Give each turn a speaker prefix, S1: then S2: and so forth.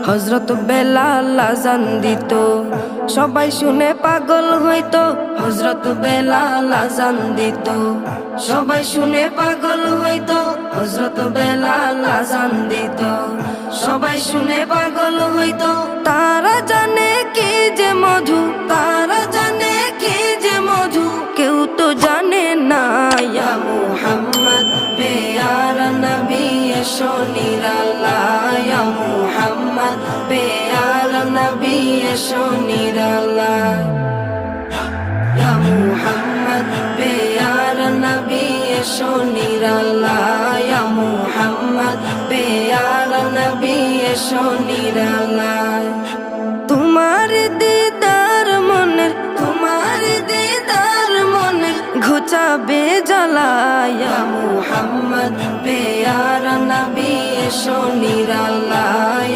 S1: হযরত বেলাল আযান দিত, সবাই শুনে পাগল হইতো। হযরত বেলাল আযান দিত, সবাই শুনে পাগল হইতো। হযরত বেলাল আযান দিত, সবাই শুনে পাগল হইতো। তারা জানে কি যে মধু, তারা জানে কি যে মধু, কেউ তো জানে না। ইয়া মুহাম্মদ পেয়ারা নবী এসো নিরালায়, ইয়া মুহাম্মদ পেয়ারা নবী এসো নিরালায়, ইয়া মুহাম্মদ পেয়ারা নবী এসো নিরালায়, ইয়া মুহাম্মদ পেয়ারা নবী এসো নিরালায়। তোমার দিদার মনের, তোমার দিদার মনের ঘুচাবে জ্বালা। ইয়া মুহাম্মদ পেয়ারা নবী এসো নিরালায়।